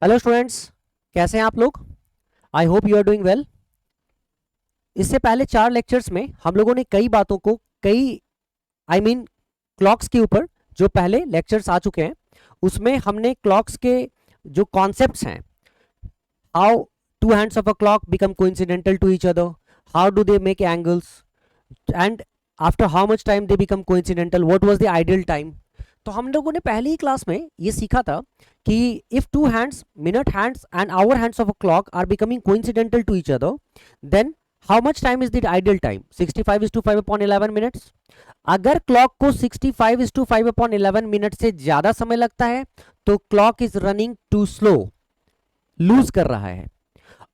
Hello students, कैसे हैं आप लोग। I hope you are doing well. इससे पहले 4 लेक्चर्स में हम लोगों ने कई बातों को क्लॉक्स के ऊपर जो पहले लेक्चर्स आ चुके हैं उसमें हमने क्लॉक्स के जो कॉन्सेप्ट्स हैं, how two hands of a clock become coincidental to each other, how do they make angles and after how much time they become coincidental, what was the ideal time. तो हम लोगों ने पहली ही class में ये सीखा था कि if two hands, minute hands and hour hands of a clock are becoming coincidental to each other, then how much time is the ideal time. 65:5/11 minutes. अगर क्लॉक को 65:5/11 मिनट से ज्यादा समय लगता है तो clock is running too slow, lose कर रहा है।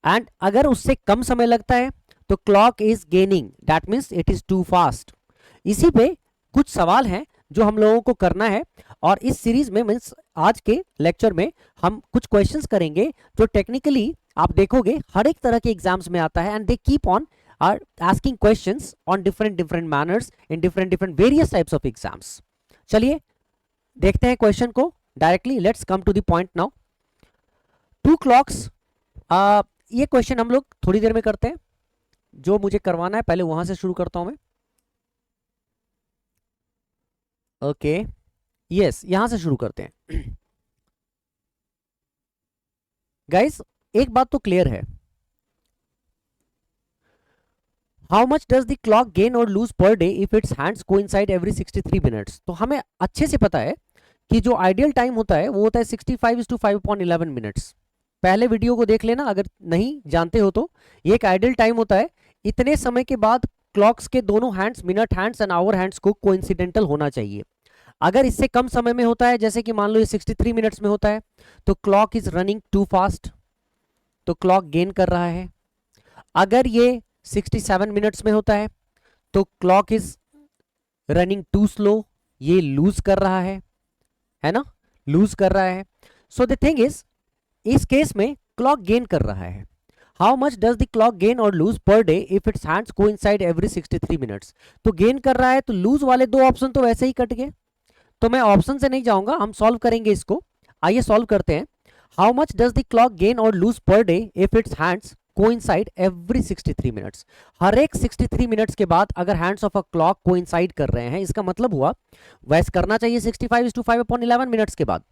एंड अगर उससे कम समय लगता है तो clock is gaining, that means it is too fast. इसी पे कुछ सवाल हैं जो हम लोगों को करना है और इस सीरीज में मीन्स आज के लेक्चर में हम कुछ क्वेश्चंस करेंगे जो टेक्निकली आप देखोगे हर एक तरह के एग्जाम्स में आता है and they keep on are asking questions on different manners in different various types of exams. चलिए देखते हैं क्वेश्चन को directly. Let's come to the point now. Two clocks, ये क्वेश्चन हम लोग थोड़ी देर में करते हैं। जो मुझे करवाना है पहले वहां से शुरू करता हूं मैं। ओके यस, यहां से शुरू करते हैं। गाइस एक बात तो क्लियर है, how much does the clock gain और lose per day if its hands coincide every 63 minutes. तो हमें अच्छे से पता है कि जो आइडियल टाइम होता है वो होता है 65:5/11 मिनट्स। पहले वीडियो को देख लेना अगर नहीं जानते हो तो। ये एक आइडियल टाइम होता है। इतने समय के बाद क्लॉक्स के दोनों hands, minute hands and hour hands को कोइंसिडेंटल होना चाहिए। अगर इससे कम समय में होता है, जैसे कि मान लो ये 63 मिनट्स में होता है, तो clock is running too fast, तो क्लॉक गेन कर रहा है। अगर ये 67 मिनट्स में होता है तो clock is running too slow, ये लूज कर रहा है ना, लूज कर रहा है। सो द थिंग इज, इस केस में क्लॉक गेन कर रहा है। How much does the clock gain और lose per day if its hands coincide every 63 minutes. तो गेन कर रहा है तो लूज वाले दो ऑप्शन तो वैसे ही कट गए, तो मैं ऑप्शन से नहीं जाऊंगा, हम सॉल्व करेंगे इसको। आइए सॉल्व करते हैं। How much does the clock gain और lose per day if its hands coincide every 63 minutes. हर एक 63 मिनट्स के बाद अगर hands of a clock coincide कर रहे हैं, इसका मतलब हुआ वैसे करना चाहिए 65:5/11 मिनट्स के बाद,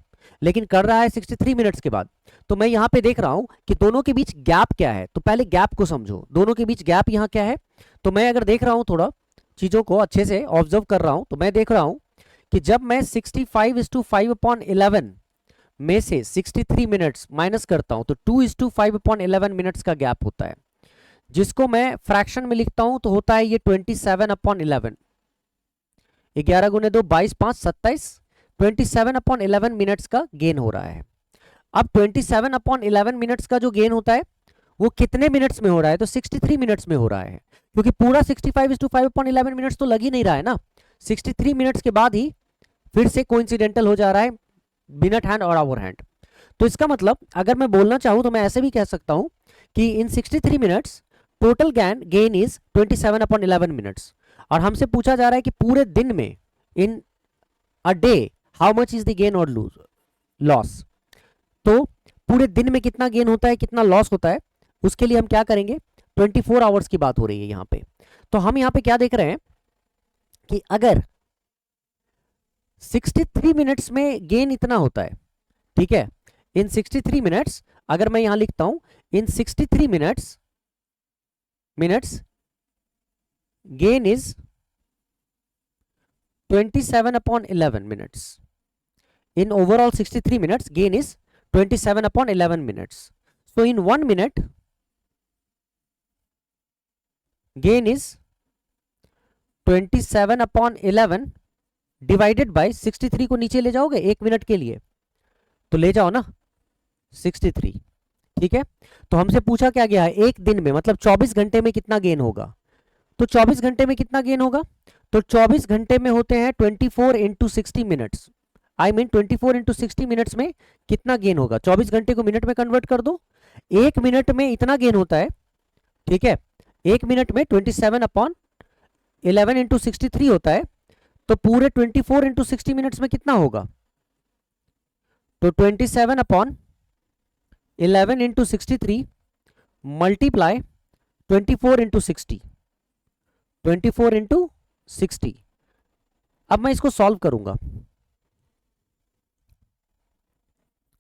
लेकिन कर रहा है 63 मिनट्स के बाद। तो मैं यहां पे देख रहा हूं कि दोनों के बीच गैप क्या है, तो पहले गैप को समझो। दोनों के बीच गैप यहां क्या है, तो मैं अगर देख रहा हूं, थोड़ा चीजों को अच्छे से ऑब्जर्व कर रहा हूं, तो मैं देख रहा हूं कि जब मैं 65:5/11 में से 63 मिनट्स माइनस करता हूं तो 2:5/11 मिनट्स का गैप होता है, जिसको मैं फ्रैक्शन में लिखता हूं तो होता है ये 27/11। 11 गुने 2 22, 5 27, 27/11 मिनट्स का गेन हो रहा है। अब 27/11 मिनट्स का जो गेन होता है वो कितने मिनट्स में हो रहा है, तो 63 मिनट्स में हो रहा है, क्योंकि पूरा 65:5/11 मिनट्स तो लग ही नहीं रहा है ना। 63 मिनट्स के बाद ही फिर से कोइंसिडेंटल हो जा रहा है मिनट हैंड और आवर हैंड। तो इसका मतलब अगर मैं बोलना चाहूं तो मैं ऐसे भी कह सकता हूं कि इन 63 minutes total gain is 27/11 minutes. और हमसे पूछा जा रहा है कि पूरे दिन में, in a day, how much is the gain और लॉस। तो पूरे दिन में कितना गेन होता है, कितना लॉस होता है, उसके लिए हम क्या करेंगे, 24 आवर्स की बात हो रही है यहां पे। तो हम यहां पे क्या देख रहे हैं कि अगर 63 मिनट्स में गेन इतना होता है, ठीक है, इन 63 मिनट्स, अगर मैं यहां लिखता हूं इन 63 minutes gain is 27/11 minutes. in overall 63 minutes gain is 27/11 minutes. So in 1 minute gain is 27/11 divided by 63 को नीचे ले जाओगे 1 मिनट के लिए, तो ले जाओ ना 63, ठीक है। तो हमसे पूछा क्या गया है, एक दिन में मतलब 24 घंटे में कितना गेन होगा। तो 24 घंटे में कितना गेन होगा, तो 24 घंटे में होते हैं 24 इंटू 60 मिनट्स। 24 इंटू 60 मिनट्स में कितना गेन होगा, 24 घंटे को मिनट में कन्वर्ट कर दो, एक मिनट में इतना गेन होता है, ठीक है। एक मिनट में 27/11 इंटू 63 होता है, तो पूरे 24 इंटू 60 मिनट्स में कितना होगा, तो 27/11 11 इंटू 63 मल्टीप्लाई 24 इंटू 60, 24 इंटू 60। अब मैं इसको सॉल्व करूंगा,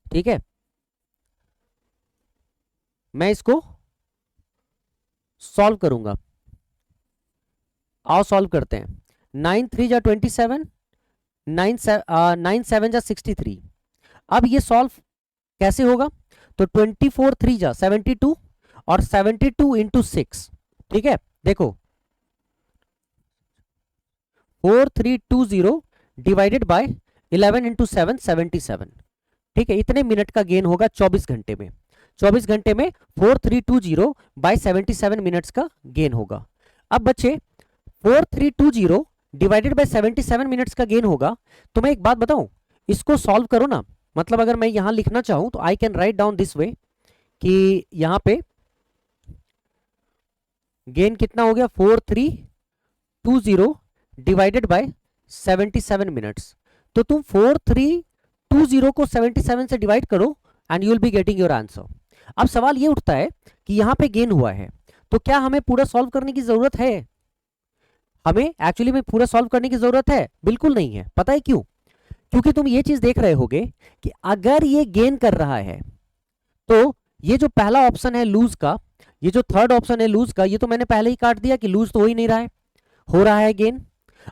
ठीक है, मैं इसको सॉल्व करूंगा। आओ सॉल्व करते हैं। 9 3 जा 27, 9 7 जा 63। अब ये सॉल्व कैसे होगा? तो 24 3 जा 72 और 72 इंटू 6, ठीक है। देखो 4320 डिवाइडेड बाय 11 इंटू 7 77, ठीक है। इतने मिनट का गेन होगा 24 घंटे में। 24 घंटे में 4320 बाय 77 मिनट्स का गेन होगा। अब बच्चे 4320 डिवाइडेड बाय 77 मिनट्स का गेन होगा। तो मैं एक बात बताऊं, इसको सॉल्व करो ना, मतलब अगर मैं यहां लिखना चाहूं तो I can write down this way कि यहां पे गेन कितना हो गया 4320 डिवाइडेड बाय 77 मिनट्स। तो तुम 4320 को 77 से डिवाइड करो and you will be getting your answer. अब सवाल ये उठता है कि यहां पे गेन हुआ है, तो क्या हमें पूरा सॉल्व करने की जरूरत है? हमें एक्चुअली में पूरा सॉल्व करने की जरूरत है? बिल्कुल नहीं है। पता है क्यों? क्योंकि तुम ये चीज देख रहे होगे कि अगर ये गेन कर रहा है तो ये जो पहला ऑप्शन है लूज का, ये जो थर्ड ऑप्शन है लूज का, ये तो मैंने पहले ही काट दिया कि लूज तो हो ही नहीं रहा है, हो रहा है गेन।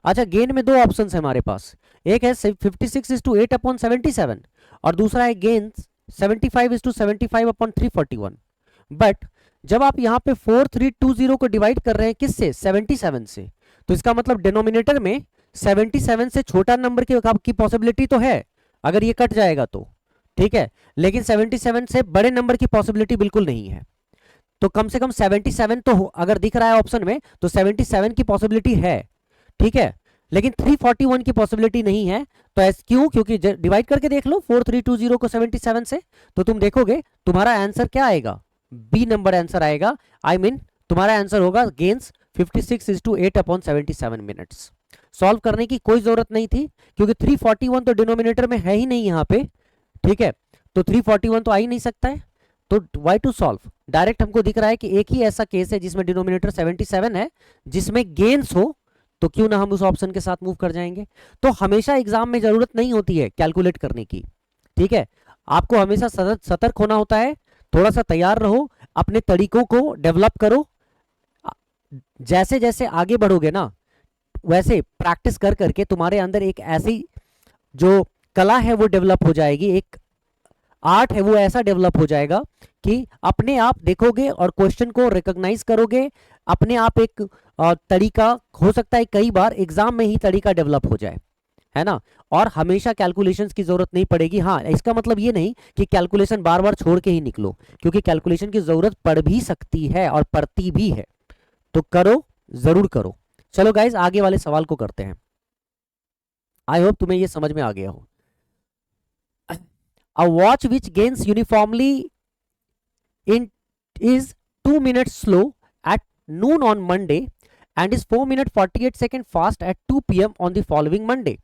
अच्छा, गेन में दो ऑप्शन है हमारे पास, एक है 56:8/77 और दूसरा है गेन 75:75/341। बट जब आप यहां पे 4320 को डिवाइड कर रहे हैं किससे? 77 से, तो इसका मतलब डिनोमिनेटर में 77 से छोटा नंबर की पॉसिबिलिटी तो है अगर ये कट जाएगा तो, ठीक है, लेकिन 77 से बड़े नंबर की पॉसिबिलिटी बिल्कुल नहीं है। तो कम से कम 77 तो अगर दिख रहा है ऑप्शन में तो 77 की पॉसिबिलिटी है, ठीक है, लेकिन 341 की पॉसिबिलिटी नहीं है। तो ऐसा क्यों? क्योंकि डिवाइड करके देख लो 4320 को 77 से, तो तुम देखोगे तुम्हारा आंसर क्या आएगा? बी नंबर आंसर आएगा। आई मीन तुम्हारा आंसर होगा गेन्स 56:8/77 मिनट्स। सॉल्व करने की कोई जरूरत नहीं थी क्योंकि 341 तो डिनोमिनेटर में है ही नहीं यहाँ पे, ठीक है, तो 341 तो आ ही नहीं सकता है। तो वाई टू सॉल्व? डायरेक्ट हमको दिख रहा है कि एक ही ऐसा केस है जिसमें डिनोमिनेटर 77 है, जिसमें गेन्स हो, तो क्यों ना हम उस ऑप्शन के साथ मूव कर जाएंगे। तो हमेशा एग्जाम में जरूरत नहीं होती है कैलकुलेट करने की, ठीक है, आपको हमेशा सतर्क होना होता है। थोड़ा सा तैयार रहो, अपने तरीकों को डेवलप करो। जैसे जैसे आगे बढ़ोगे ना, वैसे प्रैक्टिस कर करके तुम्हारे अंदर एक ऐसी जो कला है वो डेवलप हो जाएगी, एक आर्ट है वो ऐसा डेवलप हो जाएगा कि अपने आप देखोगे और क्वेश्चन को रिकॉग्नाइज करोगे अपने आप। एक तरीका हो सकता है कई बार एग्जाम में ही तरीका डेवलप हो जाए, है ना, और हमेशा कैलकुलेशंस की जरूरत नहीं पड़ेगी। हाँ, इसका मतलब ये नहीं कि कैलकुलेशन बार बार छोड़ के ही निकलो, क्योंकि कैलकुलेशन की जरूरत पड़ भी सकती है और पड़ती भी है, तो करो, जरूर करो। चलो गाइज आगे वाले सवाल को करते हैं। आई होप तुम्हें ये समझ में आ गया हो। A watch which gains uniformly in is 2 minutes slow at noon on Monday and is 4 minute 48 second fast at 2 PM on the following Monday।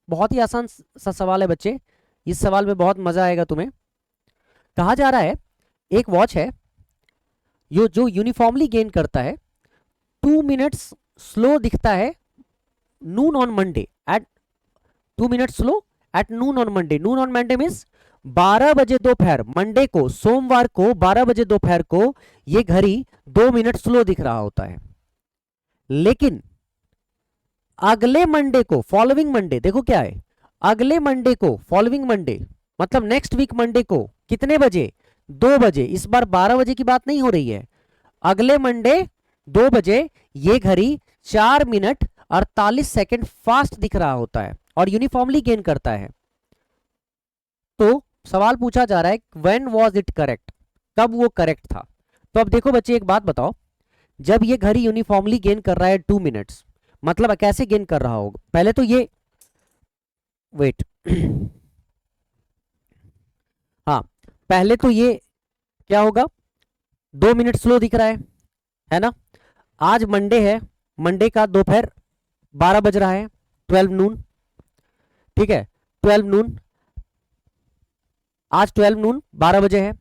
बहुत ही आसान सा सवाल है बच्चे, इस सवाल में बहुत मजा आएगा तुम्हें। कहा जा रहा है एक वॉच है जो यूनिफॉर्मली गेन करता है, 2 मिनट्स स्लो दिखता है noon on Monday at 2 minutes slow at noon on Monday. Noon on Monday means 12 बजे दोपहर, मंडे को, सोमवार को 12 बजे दोपहर को ये घड़ी 2 मिनट स्लो दिख रहा होता है। लेकिन अगले मंडे को, फॉलोइंग मंडे, देखो क्या है, अगले मंडे को, फॉलोइंग मंडे मतलब नेक्स्ट वीक मंडे को कितने बजे? 2 बजे। इस बार 12 बजे की बात नहीं हो रही है, अगले मंडे 2 बजे ये घड़ी 4 मिनट 48 सेकंड फास्ट दिख रहा होता है और यूनिफॉर्मली गेन करता है। तो सवाल पूछा जा रहा है व्हेन वाज इट करेक्ट, कब वो करेक्ट था। तो अब देखो बच्चे एक बात बताओ, जब ये घड़ी यूनिफॉर्मली गेन कर रहा है 2 मिनट्स, मतलब कैसे गेन कर रहा होगा? पहले तो ये वेट हाँ, पहले तो ये क्या होगा, 2 मिनट स्लो दिख रहा है ना। आज मंडे है, मंडे का दोपहर 12 बज रहा है, 12 नून, ठीक है, 12 नून, आज 12 नून 12 बजे है।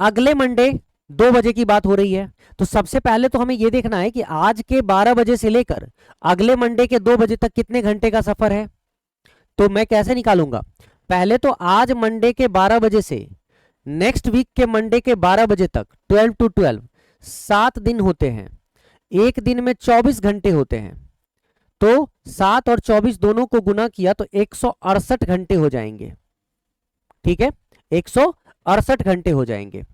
अगले मंडे 2 बजे की बात हो रही है, तो सबसे पहले तो हमें यह देखना है कि आज के 12 बजे से लेकर अगले मंडे के 2 बजे तक कितने घंटे का सफर है। तो मैं कैसे निकालूंगा, पहले तो आज मंडे के 12 बजे से नेक्स्ट वीक के मंडे के 12 बजे तक 12 to 12 7 दिन होते हैं, एक दिन में 24 घंटे होते हैं, तो 7 और 24 दोनों को गुना किया तो 168 घंटे हो जाएंगे। ठीक है, 168 घंटे हो जाएंगे।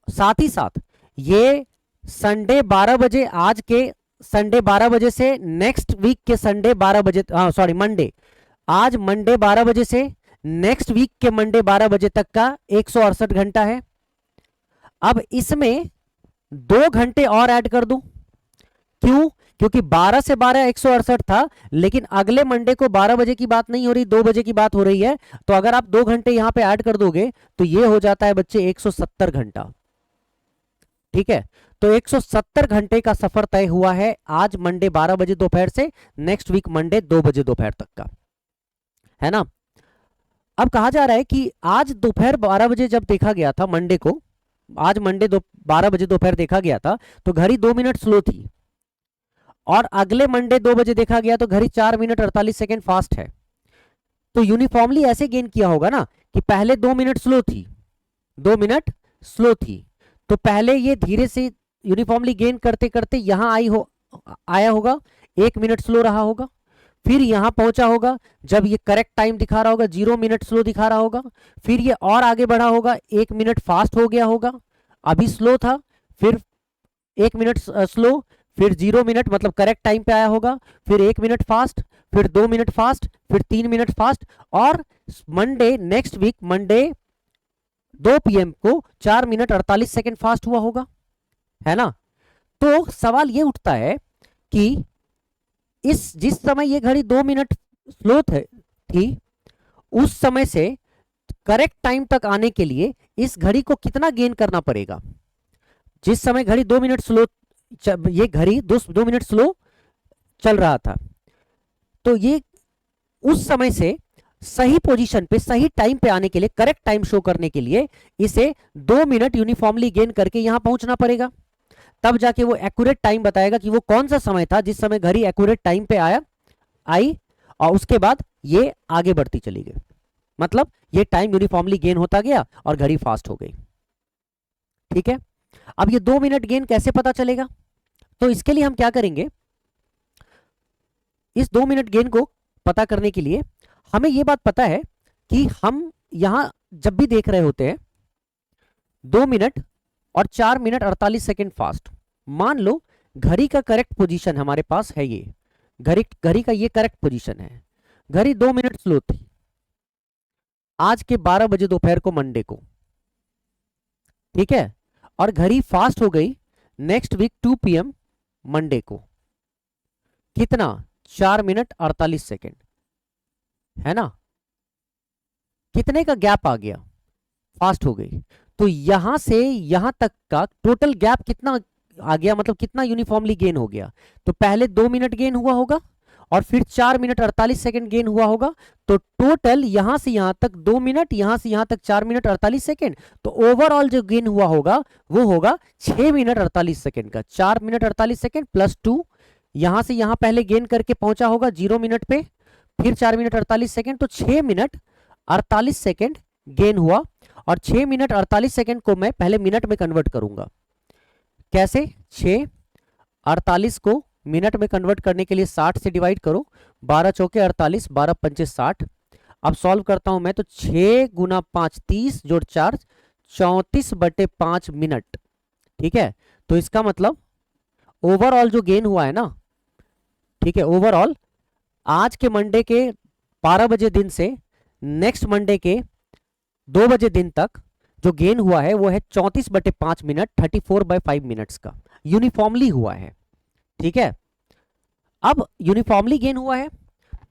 साथ ही साथ ये संडे 12 बजे, आज के संडे 12 बजे से नेक्स्ट वीक के संडे 12 बजे, सॉरी मंडे, आज मंडे 12 बजे से नेक्स्ट वीक के मंडे 12 बजे तक का 168 घंटा है। अब इसमें 2 घंटे और ऐड कर दूं, क्यों, क्योंकि 12 से 12 168 था, लेकिन अगले मंडे को 12 बजे की बात नहीं हो रही, 2 बजे की बात हो रही है, तो अगर आप 2 घंटे यहां पे ऐड कर दोगे तो ये हो जाता है बच्चे 170 घंटा। ठीक है, तो 170 घंटे का सफर तय हुआ है आज मंडे 12 बजे दोपहर से नेक्स्ट वीक मंडे 2 बजे दोपहर तक का, है ना। अब कहा जा रहा है कि आज दोपहर 12 बजे जब देखा गया था मंडे को, आज मंडे 12 बजे दोपहर देखा गया था तो घड़ी 2 मिनट स्लो थी, और अगले मंडे 2 बजे देखा गया तो घड़ी 4 मिनट 48 सेकेंड फास्ट है। तो यूनिफॉर्मली ऐसे गेन किया होगा ना कि पहले 2 मिनट स्लो थी, 2 मिनट स्लो थी, तो पहले ये धीरे से यूनिफॉर्मली गेन करते करते यहां आया होगा, 1 मिनट स्लो रहा होगा, फिर यहां पहुंचा होगा, जब ये करेक्ट टाइम दिखा रहा होगा 0 मिनट स्लो दिखा रहा होगा, फिर ये और आगे बढ़ा होगा, 1 मिनट फास्ट हो गया होगा, अभी स्लो था, फिर 1 मिनट स्लो, फिर 0 मिनट मतलब करेक्ट टाइम पे आया होगा, फिर 1 मिनट फास्ट, फिर 2 मिनट फास्ट, फिर 3 मिनट फास्ट, और Monday next week Monday 2 PM को 4 मिनट 48 सेकेंड फास्ट हुआ होगा, है ना। तो सवाल ये उठता है कि जिस समय ये घड़ी 2 मिनट स्लो थी, उस समय से करेक्ट टाइम तक आने के लिए इस घड़ी को कितना गेन करना पड़ेगा। जिस समय घड़ी 2 मिनट स्लो, ये घड़ी 2 मिनट स्लो चल रहा था, तो ये उस समय से सही पोजीशन पे सही टाइम पे आने के लिए, करेक्ट टाइम शो करने के लिए इसे 2 मिनट यूनिफॉर्मली गेन करके यहां पहुंचना पड़ेगा, तब जाके वो एक्यूरेट टाइम बताएगा कि वो कौन सा समय था जिस समय घड़ी एक्यूरेट टाइम पे आई, और उसके बाद ये आगे बढ़ती चली गई, मतलब ये टाइम यूनिफॉर्मली गेन होता गया और घड़ी फास्ट हो गई। ठीक है, अब ये 2 मिनट गेन कैसे पता चलेगा, तो इसके लिए हम क्या करेंगे, इस 2 मिनट गेन को पता करने के लिए हमें यह बात पता है कि हम यहां जब भी देख रहे होते हैं 2 मिनट और 4 मिनट 48 सेकेंड फास्ट, मान लो घड़ी का करेक्ट पोजीशन हमारे पास है, ये घड़ी का ये करेक्ट पोजीशन है, घड़ी 2 मिनट स्लो थी आज के 12 बजे दोपहर को मंडे को, ठीक है, और घड़ी फास्ट हो गई नेक्स्ट वीक 2 PM मंडे को, कितना, 4 मिनट 48 सेकेंड, है ना। कितने का गैप आ गया, फास्ट हो गई, तो यहां से यहां तक का टोटल गैप कितना आ गया, मतलब कितना यूनिफॉर्मली गेन हो गया, तो पहले 2 मिनट गेन हुआ होगा और फिर 4 मिनट 48 सेकेंड गेन हुआ होगा, तो टोटल यहां से यहां तक 2 मिनट, यहां से यहां तक 4 मिनट 48 सेकेंड, तो ओवरऑल जो गेन हुआ होगा वो होगा 6 मिनट 48 सेकेंड का, 4 मिनट 48 सेकेंड प्लस 2, यहां से यहां पहले गेन करके पहुंचा होगा 0 मिनट पे, फिर 4 मिनट 48 सेकेंड, तो 6 मिनट 48 सेकेंड गेन हुआ, और 6 मिनट 48 सेकेंड को मैं पहले मिनट में कन्वर्ट करूंगा, कैसे, 6 48 को मिनट में कन्वर्ट करने के लिए 60 से डिवाइड करो, 12 चौके 48, 12 पंचे 60, अब सॉल्व करता हूं मैं, तो 6 गुना 5 30 जोड़ 4 34/5 मिनट, ठीक है, तो इसका मतलब ओवरऑल जो गेन हुआ है ना, ठीक है, ओवरऑल आज के मंडे के 12 बजे दिन से नेक्स्ट मंडे के 2 बजे दिन तक जो गेन हुआ है वो है 34/5 मिनट, 34/5 मिनट्स का यूनिफॉर्मली हुआ है। ठीक है, अब यूनिफॉर्मली गेन हुआ है,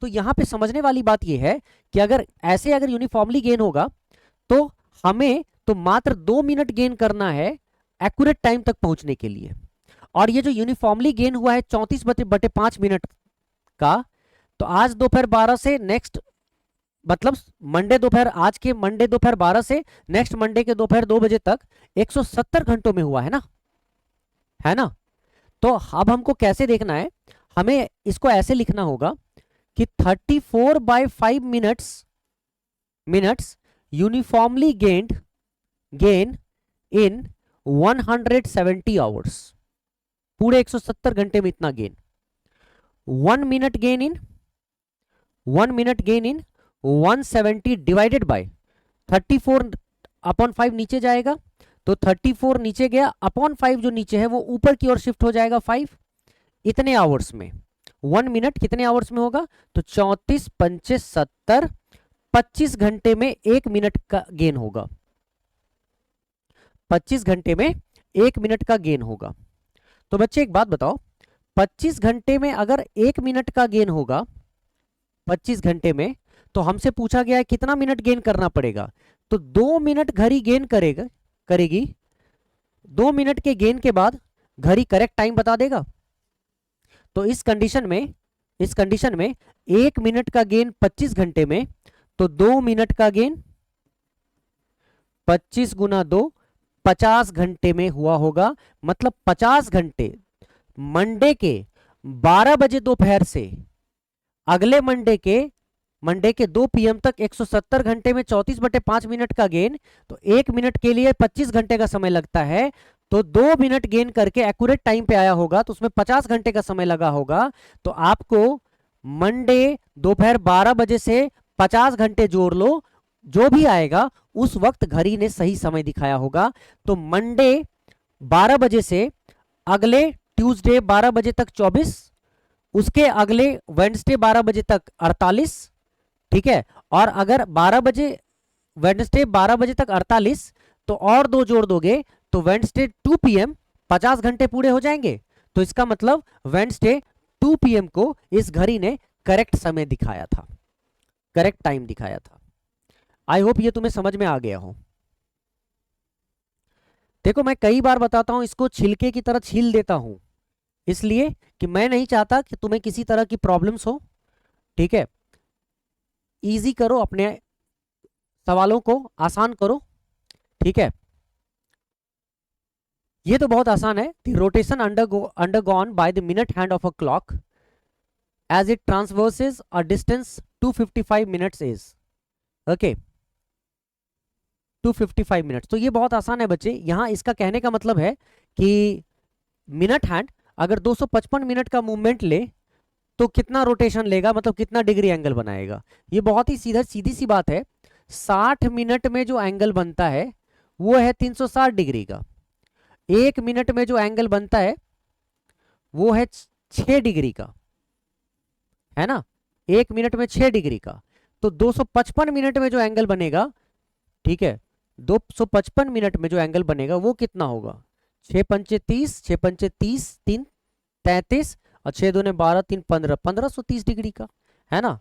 तो यहां पे समझने वाली बात यह है कि अगर यूनिफॉर्मली गेन होगा तो हमें तो मात्र 2 मिनट गेन करना है एक्यूरेट टाइम तक पहुंचने के लिए, और ये जो यूनिफॉर्मली गेन हुआ है 34/5 मिनट का, तो आज दोपहर 12 से नेक्स्ट मतलब मंडे दोपहर, आज के मंडे दोपहर 12 से नेक्स्ट मंडे के दोपहर 2 बजे तक 170 घंटों में हुआ है ना, है ना। तो अब हमको कैसे देखना है, हमें इसको ऐसे लिखना होगा कि 34/5 minutes uniformly gain in 170 hours, पूरे 170 घंटे में इतना gain. 1 minute gain in 170 divided by 34/5 नीचे जाएगा, तो 34 नीचे गया, अपॉन 5 जो नीचे है वो ऊपर की ओर शिफ्ट हो जाएगा 5, इतने आवर्स में 1 मिनट कितने आवर्स में होगा, तो 34 पंचे 70, 25 घंटे में 1 मिनट का गेन होगा, 25 घंटे में 1 मिनट का गेन होगा। तो बच्चे एक बात बताओ, 25 घंटे में अगर 1 मिनट का गेन होगा 25 घंटे में, तो हमसे पूछा गया है कितना मिनट गेन करना पड़ेगा, तो 2 मिनट घड़ी गेन करेगी, 2 मिनट के गेन के बाद घड़ी करेक्ट टाइम बता देगा। तो इस कंडीशन में 1 मिनट का गेन 25 घंटे में, तो 2 मिनट का गेन 25 गुना 2 50 घंटे में हुआ होगा। मतलब 50 घंटे मंडे के 12 बजे दोपहर से अगले मंडे के 2 PM तक 170 घंटे में 34/5 मिनट का गेन, तो 1 मिनट के लिए 25 घंटे का समय लगता है, तो 2 मिनट गेन करके एक्यूरेट टाइम पे आया होगा, तो उसमें 50 घंटे का समय लगा होगा। तो आपको मंडे दोपहर 12 बजे से 50 घंटे जोड़ लो, जो भी आएगा उस वक्त घड़ी ने सही समय दिखाया होगा। तो मंडे 12 बजे से अगले ट्यूसडे 12 बजे तक 24, उसके अगले वेडनेसडे 12 बजे तक 48, ठीक है। और अगर 12 बजे वेडनेसडे 12 बजे तक 48, तो और 2 जोड़ दोगे तो वेडनेसडे 2 PM 50 घंटे पूरे हो जाएंगे। तो इसका मतलब वेडनेसडे 2 PM को इस घड़ी ने करेक्ट समय दिखाया था, करेक्ट टाइम दिखाया था। आई होप ये तुम्हें समझ में आ गया हो। देखो मैं कई बार बताता हूं, इसको छिलके की तरह छील देता हूं, इसलिए कि मैं नहीं चाहता कि तुम्हें किसी तरह की प्रॉब्लम्स हो, ठीक है। इजी करो, अपने सवालों को आसान करो, ठीक है। ये तो बहुत आसान है। The rotation undergone by the minute hand of a clock as it traverses a distance 255 minutes is, okay, 255 minutes. तो ये बहुत आसान है बच्चे। यहां इसका कहने का मतलब है कि मिनट हैंड अगर 255 मिनट का मूवमेंट ले तो कितना रोटेशन लेगा, मतलब कितना डिग्री एंगल बनाएगा। ये बहुत ही सीधी सी बात है। 60 मिनट में जो एंगल बनता है वो है 360 डिग्री का। 1 मिनट में जो एंगल बनता है वो है 6 डिग्री का, है ना। 1 मिनट में 6 डिग्री का, तो 255 मिनट में जो एंगल बनेगा, ठीक है, 255 मिनट में जो एंगल बनेगा वो कितना होगा, 6 पंचे 30, 6 पंचे 30, 3 33 और 6 दूने 12, 3 15, 1530 डिग्री का, है ना।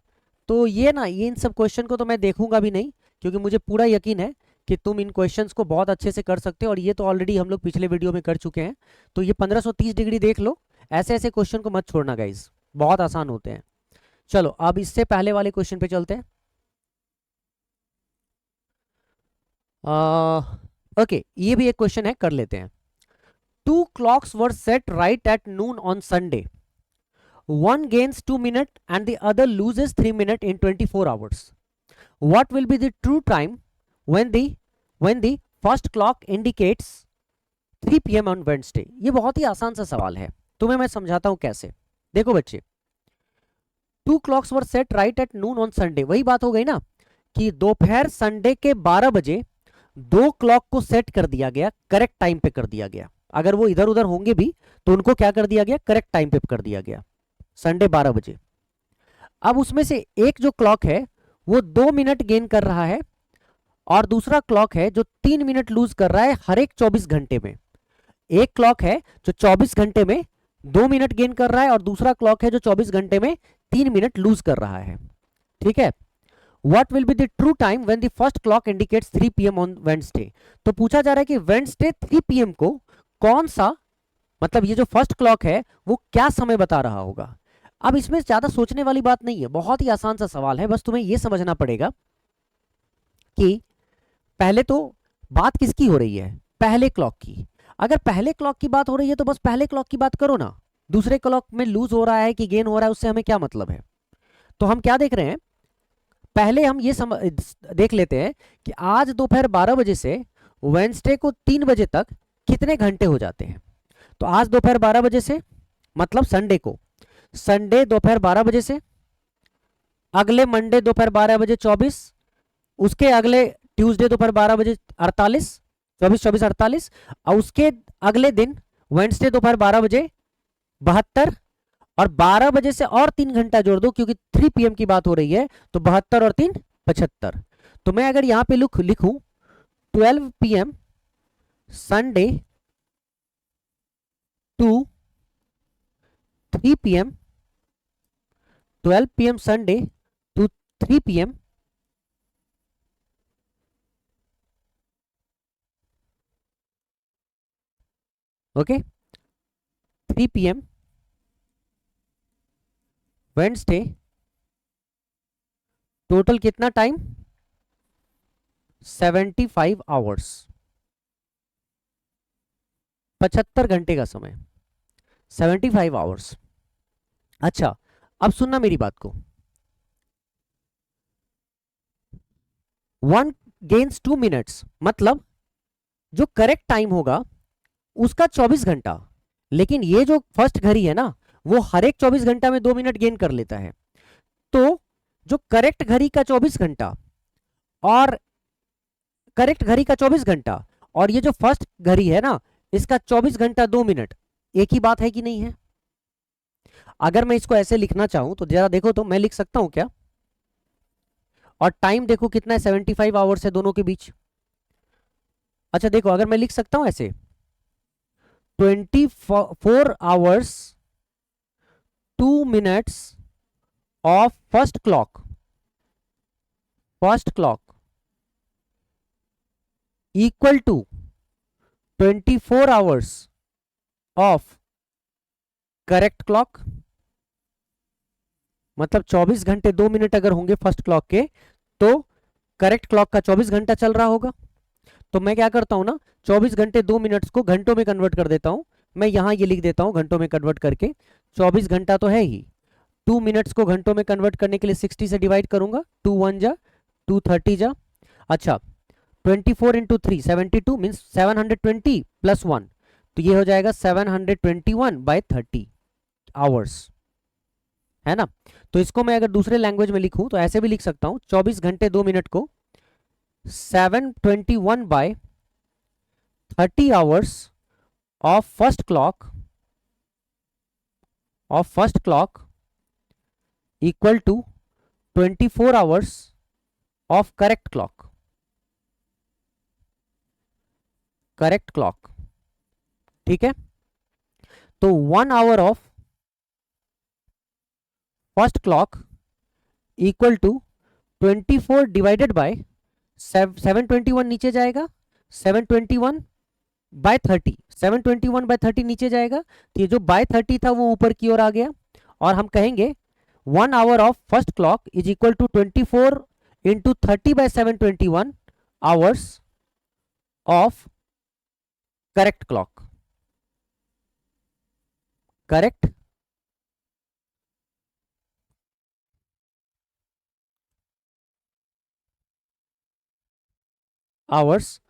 तो ये ना, ये इन सब क्वेश्चन को तो मैं देखूंगा भी नहीं, क्योंकि मुझे पूरा यकीन है कि तुम इन क्वेश्चंस को बहुत अच्छे से कर सकते हो, और ये तो ऑलरेडी हम लोग पिछले वीडियो में कर चुके हैं। तो ये 1530 डिग्री देख लो, ऐसे ऐसे क्वेश्चन को मत छोड़ना गाइज, बहुत आसान होते हैं। चलो अब इससे पहले वाले क्वेश्चन पे चलते हैं। ओके, ये भी एक क्वेश्चन है, कर लेते हैं। 2 clocks were set right at noon on Sunday. One gains 2 minutes and the other loses 3 minutes in 24 hours. What will be the true time when the first clock indicates 3 PM on Wednesday? ये बहुत ही आसान सा सवाल है, तुम्हें मैं समझाता हूं कैसे। देखो बच्चे, 2 clocks were set right at noon on Sunday, वही बात हो गई ना कि दोपहर संडे के 12 बजे 2 क्लॉक को सेट कर दिया गया, करेक्ट टाइम पे कर दिया गया। अगर वो इधर उधर होंगे भी तो उनको क्या कर दिया गया, करेक्ट टाइम पे कर दिया गया, संडे 12 बजे। अब उसमें से एक जो क्लॉक है वो 2 मिनट गेन कर रहा है, और दूसरा क्लॉक है जो 3 मिनट लूज कर रहा है हर एक 24 घंटे में। एक क्लॉक है जो 24 घंटे में 2 मिनट गेन कर रहा है, और दूसरा क्लॉक है जो 24 घंटे में 3 मिनट लूज कर रहा है, ठीक है। What will be the true time when the first clock indicates 3 PM on Wednesday? तो पूछा जा रहा है कि Wednesday 3 PM को कौन सा, मतलब ये जो फर्स्ट क्लॉक है वो क्या समय बता रहा होगा। अब इसमें ज्यादा सोचने वाली बात नहीं है, बहुत ही आसान सा सवाल है, बस तुम्हें यह समझना पड़ेगा कि पहले तो बात किसकी हो रही है, पहले क्लॉक की। अगर पहले क्लॉक की बात हो रही है तो बस पहले क्लॉक की बात करो ना, दूसरे क्लॉक में लूज हो रहा है कि गेन हो रहा है उससे हमें क्या मतलब है। तो हम क्या देख रहे हैं, पहले हम ये देख लेते हैं कि आज दोपहर 12 बजे से वेंसडे को 3 बजे तक कितने घंटे हो जाते हैं। तो आज दोपहर 12 बजे से मतलब संडे को, संडे दोपहर 12 बजे से, अगले मंडे दोपहर 12 बजे 24, उसके अगले ट्यूसडे दोपहर 12 बजे 48, 24 24 48, और उसके अगले दिन वेंसडे दोपहर 12 बजे 72, और 12 बजे से और 3 घंटा जोड़ दो क्योंकि 3 PM की बात हो रही है, तो 72 और 3 75। तो मैं अगर यहां पे लिखूं 12 PM Sunday two 3 PM, 12 PM Sunday two 3 PM, okay, 3 PM Wednesday, total कितना टाइम, 75 आवर्स, 75 घंटे का समय, 75 आवर्स। अच्छा, अब सुनना मेरी बात को, 1 गेन्स 2 मिनट्स, मतलब जो करेक्ट टाइम होगा उसका 24 घंटा, लेकिन ये जो फर्स्ट घड़ी है ना वो हर एक 24 घंटा में 2 मिनट गेन कर लेता है। तो जो करेक्ट घड़ी का 24 घंटा और करेक्ट घड़ी का 24 घंटा और ये जो फर्स्ट घड़ी है ना इसका 24 घंटा 2 मिनट एक ही बात है कि नहीं है। अगर मैं इसको ऐसे लिखना चाहूं तो जरा देखो, तो मैं लिख सकता हूं क्या, और टाइम देखो कितना है, 75 आवर्स है दोनों के बीच। अच्छा देखो, अगर मैं लिख सकता हूं ऐसे 24 hours 2 minutes of first clock equal to 24 hours of correct clock, मतलब 24 घंटे 2 मिनट अगर होंगे फर्स्ट क्लॉक के तो करेक्ट क्लॉक का 24 घंटा चल रहा होगा। तो मैं क्या करता हूं ना, 24 घंटे 2 मिनट्स को घंटों में कन्वर्ट कर देता हूं। मैं यहां ये लिख देता हूं घंटों में कन्वर्ट करके, 24 घंटा तो है ही, 2 मिनट्स को घंटों में कन्वर्ट करने के लिए 60 से डिवाइड करूंगा, 2 1 जा 2 30 जा। अच्छा 24 इंटू 3 72 मीन्स 720 प्लस 1, तो ये हो जाएगा 721/30 आवर्स, है ना। तो इसको मैं अगर दूसरे लैंग्वेज में लिखूं तो ऐसे भी लिख सकता हूं, 24 घंटे 2 मिनट को 721/30 hours of first clock equal to 24 hours of correct clock, ठीक है। तो 1 hour of first clock equal to 24 divided by 721 नीचे जाएगा, 721/30, 721/30 नीचे जाएगा, तो ये जो बाय 30 था वो ऊपर की ओर आ गया, और हम कहेंगे 1 hour of first clock is equal to 24 into 30/721 hours of correct hours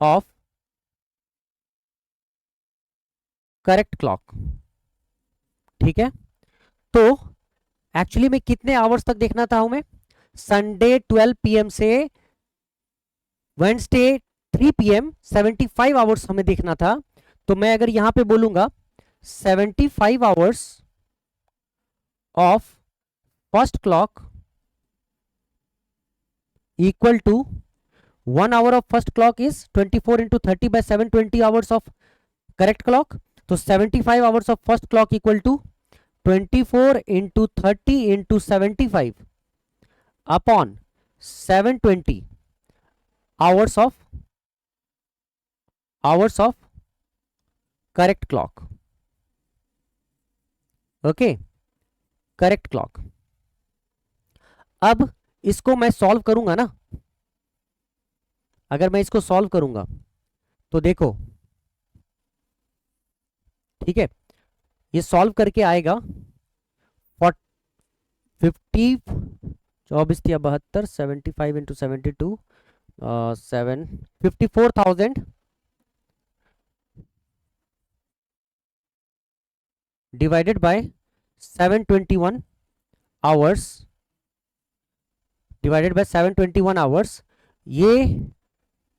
of correct clock, ठीक है। तो एक्चुअली में कितने आवर्स तक देखना था हमें, संडे 12 PM से वेडनेसडे 3 PM 75 आवर्स हमें देखना था। तो मैं अगर यहां पे बोलूंगा 75 hours of first clock equal to 1 hour of first clock is 24 into 30/720 hours of correct clock, तो 75 hours of first clock equal to 24 into 30 into 75 upon 720 hours of correct clock, okay, correct clock. अब इसको मैं solve करूंगा ना, अगर मैं इसको solve करूंगा तो देखो, ठीक है, ये सॉल्व करके आएगा 50, 24 75 into 72, 54,000 divided by 721 hours, divided by 721 hours, ये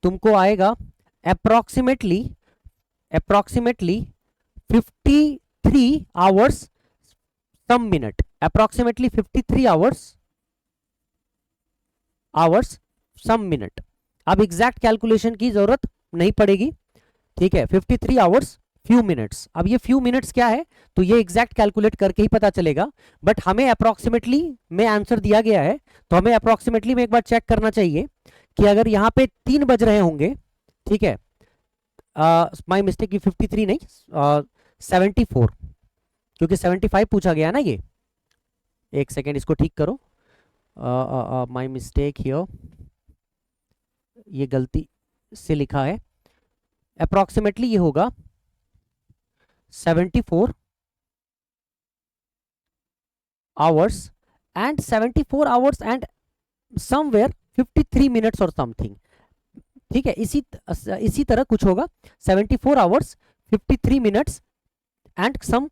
तुमको आएगा अप्रोक्सीमेटली 53 आवर्स सम मिनट, अप्रोक्सीमेटली 53 आवर्स सम मिनट। अब एग्जैक्ट कैलकुलेशन की जरूरत नहीं पड़ेगी, ठीक है, 53 आवर्स फ्यू मिनट्स। अब ये फ्यू मिनट्स क्या है, तो ये एग्जैक्ट कैलकुलेट करके ही पता चलेगा, बट हमें अप्रोक्सीमेटली में आंसर दिया गया है, तो हमें अप्रोक्सीमेटली में एक बार चेक करना चाहिए कि अगर यहाँ पे 3 बज रहे होंगे, ठीक है, माई मिस्टेक, 53 नहीं, 74, क्योंकि 75 पूछा गया ना ये, एक सेकेंड इसको ठीक करो, माई मिस्टेक हियर, ये गलती से लिखा है, अप्रोक्सीमेटली ये होगा 74 hours and 74 hours and somewhere 53 minutes और समथिंग, ठीक है, इसी तरह कुछ होगा, 74 hours 53 minutes and some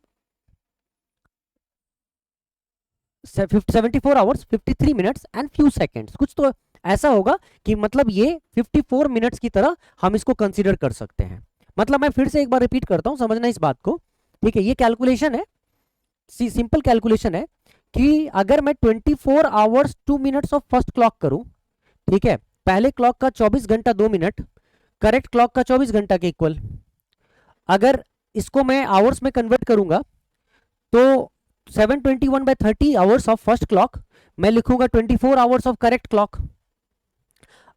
74 hours 53 minutes and few seconds, कुछ तो ऐसा होगा कि मतलब ये 54 मिनट्स की तरह हम इसको कंसीडर कर सकते हैं। मतलब मैं फिर से एक बार रिपीट करता हूं, समझना इस बात को, ठीक है, ये कैलकुलेशन है, सिंपल कैलकुलेशन है कि अगर मैं 24 hours 2 minutes of first clock करूं, ठीक है, पहले क्लॉक का 24 घंटा 2 मिनट करेक्ट क्लॉक का 24 घंटा के इक्वल, अगर इसको मैं आवर्स में कन्वर्ट करूंगा तो 721/30 आवर्स ऑफ फर्स्ट क्लॉक मैं लिखूंगा 24 आवर्स ऑफ करेक्ट क्लॉक।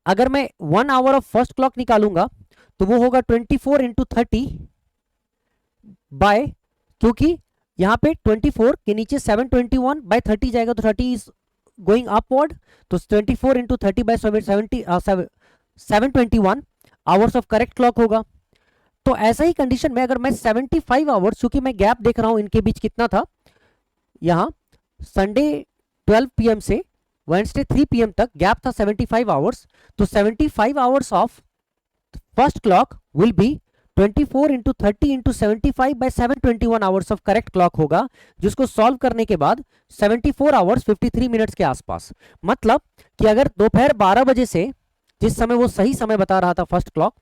अगर मैं 1 आवर ऑफ फर्स्ट क्लॉक निकालूंगा तो वो होगा 24 इंटू 30 बाय, क्योंकि यहां पे 24 के नीचे 721/30 जाएगा तो 30 इज गोइंग अपवर्ड, तो 24 into 30 by 721 hours of correct clock होगा। तो ऐसा ही कंडीशन में अगर मैं 75 आवर्स, क्योंकि मैं गैप देख रहा हूं इनके बीच कितना था, यहां संडे 12 PM से वेडनेसडे 3 PM तक गैप था 75 आवर्स, तो 75 hours of first clock will be 24 into 30 into 75 by 721 hours of correct clock होगा, जिसको सॉल्व करने के बाद 74 आवर्स 53 मिनट्स के आसपास। मतलब कि अगर दोपहर 12 बजे से, जिस समय वो सही समय बता रहा था फर्स्ट क्लॉक,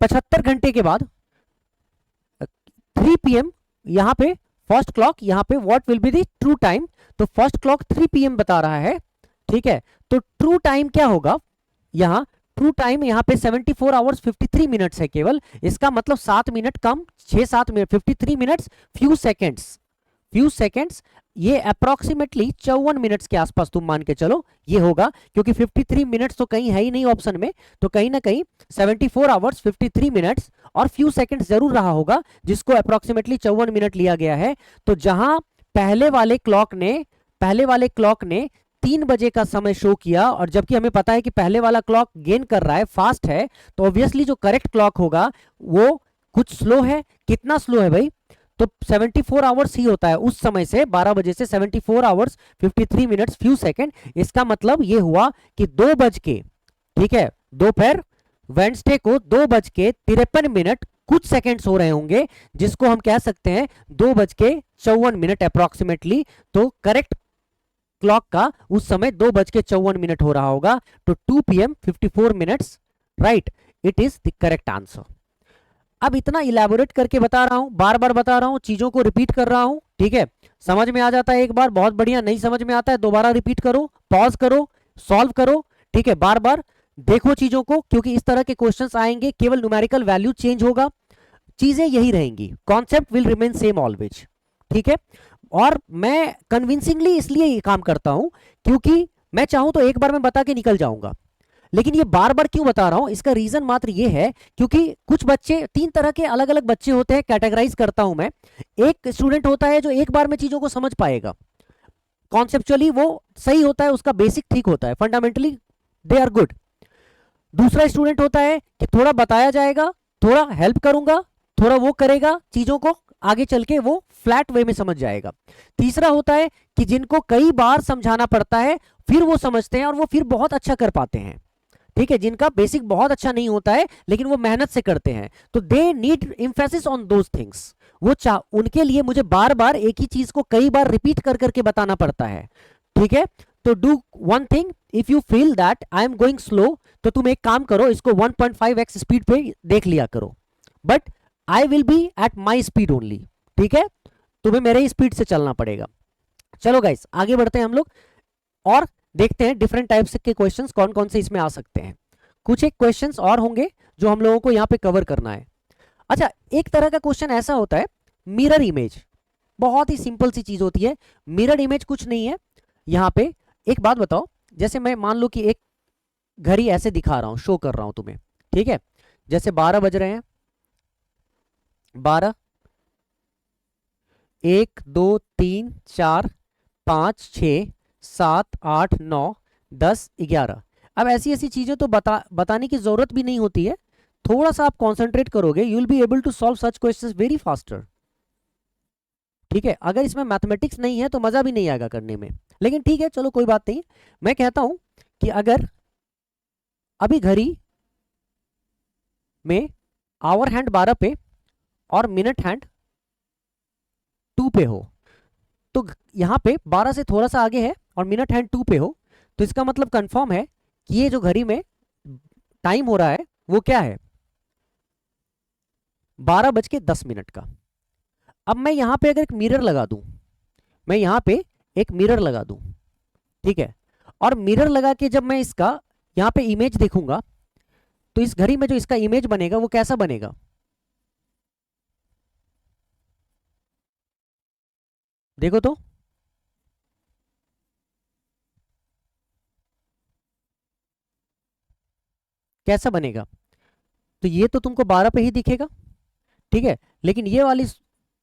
75 घंटे के बाद 3 PM यहां पे फर्स्ट क्लॉक, यहां पे what will be the true time, तो फर्स्ट क्लॉक 3 PM बता रहा है, ठीक है, तो ट्रू टाइम क्या होगा, यहां ट्रू टाइम यहां पे 74 आवर्स 53 मिनट्स है केवल, इसका मतलब 7 मिनट कम, 6-7 मिनट, 53 मिनट्स फ्यू सेकेंड्स, ये अप्रोक्सीमेटली 54 मिनट्स के आसपास तुम मान के चलो ये होगा, क्योंकि 53 मिनट्स तो कहीं है ही नहीं ऑप्शन में, तो कहीं ना कहीं 74 आवर्स 53 मिनट्स और फ्यू सेकंड्स जरूर रहा होगा, जिसको अप्रोक्सीमेटली 54 मिनट लिया गया है। तो जहां पहले वाले क्लॉक ने 3 बजे का समय शो किया, और जबकि हमें पता है कि पहले वाला क्लॉक गेन कर रहा है, फास्ट है, तो ऑब्वियसली जो करेक्ट क्लॉक होगा वो कुछ स्लो है। कितना स्लो है भाई, तो 74 आवर्स ही होता है उस समय से, 12 बजे से 74 आवर्स 53 मिनट्स फ्यू सेकंड। इसका मतलब ये हुआ कि 2 बज के, ठीक है, दोपहर वेडनेसडे को 2:53 कुछ सेकंड्स हो रहे होंगे, जिसको हम कह सकते हैं 2:54 अप्रोक्सीमेटली। तो करेक्ट क्लॉक का उस समय 2:54 हो रहा होगा, तो 2 PM 54 minutes, right, it is the correct answer. अब इतना इलेबोरेट करके बता रहा हूं, बार बार बता रहा हूं, चीजों को रिपीट कर रहा हूं, ठीक है, समझ में आ जाता है एक बार, बहुत बढ़िया, नहीं समझ में आता है दोबारा रिपीट करो, पॉज करो, सॉल्व करो, ठीक है, बार बार देखो चीजों को, क्योंकि इस तरह के क्वेश्चंस आएंगे, केवल न्यूमेरिकल वैल्यू चेंज होगा, चीजें यही रहेंगी, concept will remain same always, ठीक है। और मैं कन्विंसिंगली इसलिए ये काम करता हूं क्योंकि मैं चाहूं तो एक बार मैं बता के निकल जाऊंगा, लेकिन ये बार बार क्यों बता रहा हूं, इसका रीजन मात्र ये है क्योंकि कुछ बच्चे, तीन तरह के अलग अलग बच्चे होते हैं, कैटेगराइज करता हूं मैं। एक स्टूडेंट होता है जो एक बार में चीजों को समझ पाएगा, कॉन्सेप्चुअली वो सही होता है, उसका बेसिक ठीक होता है, फंडामेंटली दे आर गुड। दूसरा स्टूडेंट होता है कि थोड़ा बताया जाएगा, थोड़ा हेल्प करूंगा, थोड़ा वो करेगा, चीजों को आगे चल के वो फ्लैट वे में समझ जाएगा। तीसरा होता है कि जिनको कई बार समझाना पड़ता है, फिर वो समझते हैं और वो फिर बहुत अच्छा कर पाते हैं। ठीक है, जिनका बेसिक बहुत अच्छा नहीं होता है लेकिन वो मेहनत से करते हैं, तो they need emphasis on those things. वो उनके लिए मुझे बार बार एक ही चीज को कई बार रिपीट कर करके बताना पड़ता है। ठीक है, तो do one thing, if you feel that I am going slow, तो तुम एक काम करो, इसको 1.5x स्पीड पे देख लिया करो, but I will be at my speed only. ठीक है, तुम्हें मेरे ही स्पीड से चलना पड़ेगा। चलो गाइस, आगे बढ़ते हैं हम लोग और देखते हैं डिफरेंट टाइप्स के क्वेश्चंस कौन कौन से इसमें आ सकते हैं। कुछ एक क्वेश्चंस और होंगे जो हम लोगों को यहाँ पे कवर करना है। अच्छा, एक तरह का क्वेश्चन ऐसा होता है मिरर इमेज, बहुत ही सिंपल सी चीज होती है। मिरर इमेज कुछ नहीं है। यहाँ पे एक बात बताओ, जैसे मैं मान लो कि एक घड़ी ऐसे दिखा रहा हूं, शो कर रहा हूं तुम्हें। ठीक है, जैसे 12 बज रहे हैं, 12, 1 2 3 4 5 6 7 8 9 10 11। अब ऐसी ऐसी चीजें तो बताने की जरूरत भी नहीं होती है, थोड़ा सा आप कॉन्सेंट्रेट करोगे, you will be able to solve such questions very faster. ठीक है, अगर इसमें मैथमेटिक्स नहीं है तो मजा भी नहीं आएगा करने में, लेकिन ठीक है चलो कोई बात नहीं। मैं कहता हूं कि अगर अभी घड़ी में आवर हैंड 12 पे और मिनट हैंड 2 पे हो, तो यहां पे 12 से थोड़ा सा आगे है और मिनट हैंड 2 पे हो, तो इसका मतलब कंफर्म है कि ये जो घड़ी में टाइम हो रहा है वो क्या है, 12:10 का। अब मैं यहां पे अगर एक मिरर लगा दूं, मैं यहां पे एक मिरर लगा दूं, ठीक है, और मिरर लगा के जब मैं इसका यहां पे इमेज देखूंगा, तो इस घड़ी में जो इसका इमेज बनेगा वो कैसा बनेगा, देखो तो, कैसा बनेगा। तो ये तो तुमको 12 पे ही दिखेगा, ठीक है, लेकिन ये वाली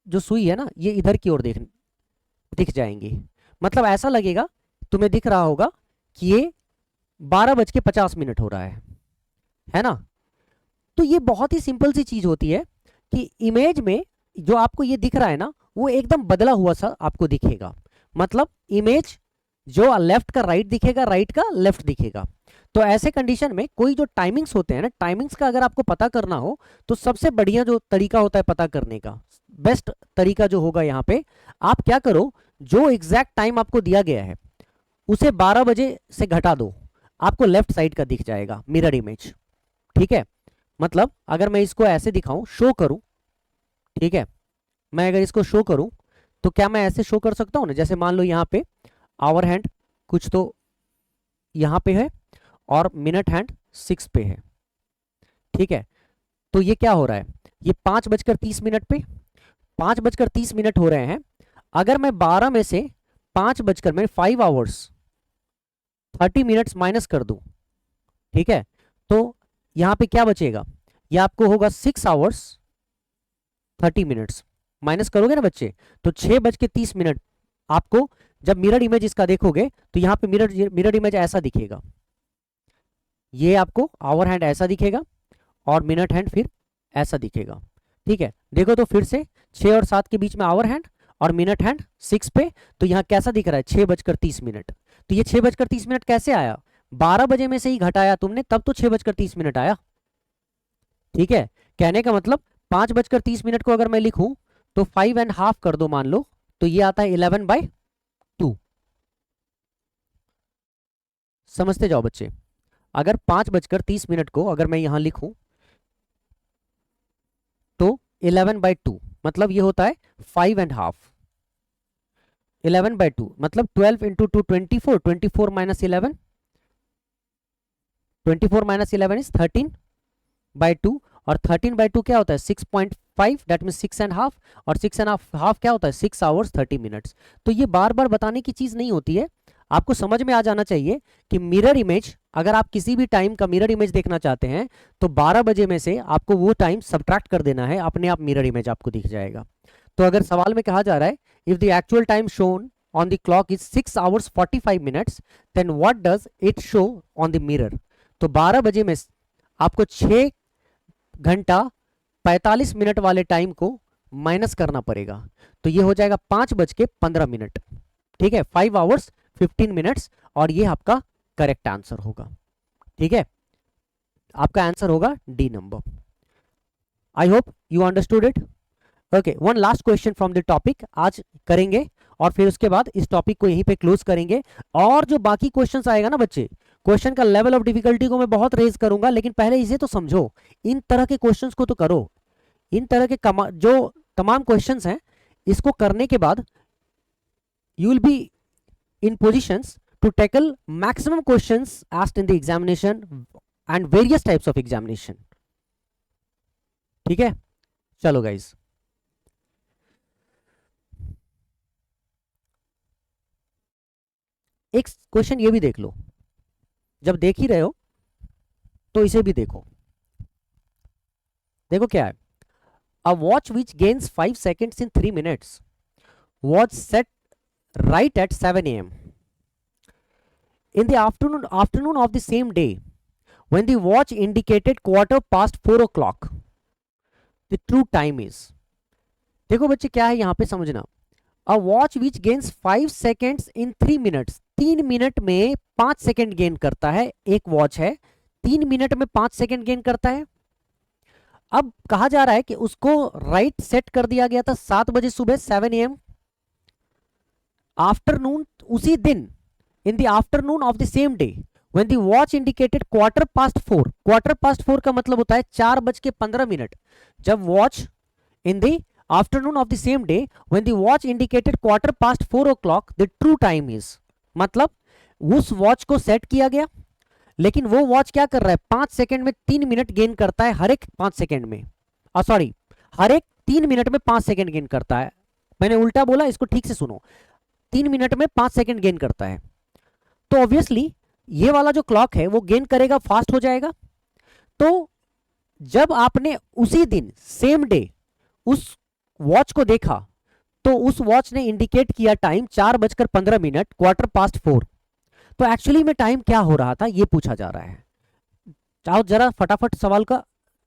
जो सुई है ना, ये इधर की ओर दिख जाएंगी। मतलब ऐसा लगेगा, तुम्हें दिख रहा होगा कि ये 12:50 हो रहा है ना। तो ये बहुत ही सिंपल सी चीज होती है कि इमेज में जो आपको ये दिख रहा है ना, वो एकदम बदला हुआ सा आपको दिखेगा। मतलब इमेज जो लेफ्ट का राइट दिखेगा, राइट का लेफ्ट दिखेगा। तो ऐसे कंडीशन में कोई जो टाइमिंग्स होते हैं ना, टाइमिंग्स का अगर आपको पता करना हो, तो सबसे बढ़िया जो तरीका होता है पता करने का, बेस्ट तरीका जो होगा यहाँ पे, आप क्या करो, जो एग्जैक्ट टाइम आपको दिया गया है उसे 12 बजे से घटा दो, आपको लेफ्ट साइड का दिख जाएगा मिरर इमेज। ठीक है, मतलब अगर मैं इसको ऐसे दिखाऊं, शो करूं, ठीक है, मैं अगर इसको शो करूं तो क्या मैं ऐसे शो कर सकता हूं ना, जैसे मान लो यहाँ पे आवर हैंड कुछ तो यहाँ पे है और मिनट हैंड 6 पे है। ठीक है, तो ये क्या हो रहा है, ये 5:30 पे 5:30 हो रहे हैं। अगर मैं 12 में से 5 आवर्स 30 मिनट्स माइनस कर दूं, ठीक है, तो यहां पे क्या बचेगा, ये आपको होगा 6 आवर्स 30 मिनट्स, माइनस करोगे ना बच्चे, तो 6:30 आपको जब मिरर इमेज इसका देखोगे तो यहाँ पे मिरर इमेज ऐसा दिखेगा, ये आपको आवर हैंड ऐसा दिखेगा और मिनट हैंड फिर ऐसा दिखेगा। ठीक है, देखो तो फिर से 6 और 7 के बीच में आवर हैंड और मिनट हैंड 6 पे, तो यहाँ कैसा दिख रहा है, 6:30। तो ये 6:30 कैसे आया, 12 बजे में से ही घटाया तुमने, तब तो 6:30 आया। ठीक है, कहने का मतलब 5:30 को अगर मैं लिखूं तो 5.5 कर दो मान लो, तो ये आता है 11/2। समझते जाओ बच्चे, अगर 5:30 को अगर मैं यहां लिखूं तो 11/2 मतलब ये होता है 5.5। 11/2 मतलब 12 इंटू 2 24, 24 माइनस 11, 24 माइनस 11 इज 13/2, और 13/2 क्या होता है 6.5, दैट मीन 6.5, और 6.5 क्या होता है 6 आवर्स 30 मिनट्स। तो ये बार बार बताने की चीज नहीं होती है, आपको समझ में आ जाना चाहिए कि मिरर इमेज, अगर आप किसी भी टाइम का मिरर इमेज देखना चाहते हैं तो 12 बजे में से आपको वो टाइम सब्ट्रैक्ट कर देना है, अपने आप मिरर इमेज आपको दिख जाएगा। तो अगर सवाल में कहा जा रहा है if the actual time shown on the clock is 6 hours 45 minutes then what does it show on the mirror. तो 12 बजे में आपको 6 घंटा 45 मिनट वाले टाइम को माइनस करना पड़ेगा, तो ये हो जाएगा 5:15। ठीक है, 5 hours 15 minutes, और ये आपका करेक्ट आंसर होगा। ठीक है, आपका आंसर होगा D number. I hope you understood it. Okay, one last question from the topic आज करेंगे और फिर उसके बाद इस टॉपिक को यहीं पे क्लोज करेंगे। और जो बाकी क्वेश्चंस आएगा ना बच्चे, क्वेश्चन का लेवल ऑफ डिफिकल्टी को मैं बहुत रेज करूंगा, लेकिन पहले इसे तो समझो, इन तरह के क्वेश्चंस को तो करो। इन तरह के जो तमाम क्वेश्चंस हैं, इसको करने के बाद you will B in positions to tackle maximum questions asked in the examination and various types of examination। ठीक है, चलो गाइस, एक क्वेश्चन ये भी देख लो, जब देख ही रहे हो तो इसे भी देखो। देखो क्या है, a watch which gains 5 seconds in 3 minutes was set right at 7 a.m. in the afternoon of the same day when the watch indicated 4:15 o'clock, the true time is। देखो बच्चे क्या है यहाँ पे समझना, a watch which gains 5 seconds in 3 minutes, 3 minute में 5 second gain करता है। एक वॉच है 3 मिनट में 5 सेकेंड गेन करता है। अब कहा जा रहा है कि उसको राइट सेट कर दिया गया था 7 बजे सुबह, 7 AM, आफ्टरनून उसी दिन, in the afternoon of the same day when the watch indicated 4:15। 4:15 का मतलब होता है 4:15। जब watch in the afternoon of the same day when the watch indicated 4:15 o'clock, the true time is, मतलब उस वॉच को सेट किया गया, लेकिन वो वॉच क्या कर रहा है, 5 सेकेंड में 3 मिनट गेन करता है, हर एक 5 सेकेंड में, सॉरी, हर एक 3 मिनट में 5 सेकेंड गेन करता है। मैंने उल्टा बोला, इसको ठीक से सुनो, 3 मिनट में 5 सेकेंड गेन करता है। तो ऑब्वियसली ये वाला जो क्लॉक है वो गेन करेगा, फास्ट हो जाएगा। तो जब आपने उसी दिन सेम डे उस वॉच को देखा तो उस वॉच ने इंडिकेट किया टाइम 4:15, 4:15। तो एक्चुअली में टाइम क्या हो रहा था ये पूछा जा रहा है। चाहो जरा फटाफट सवाल का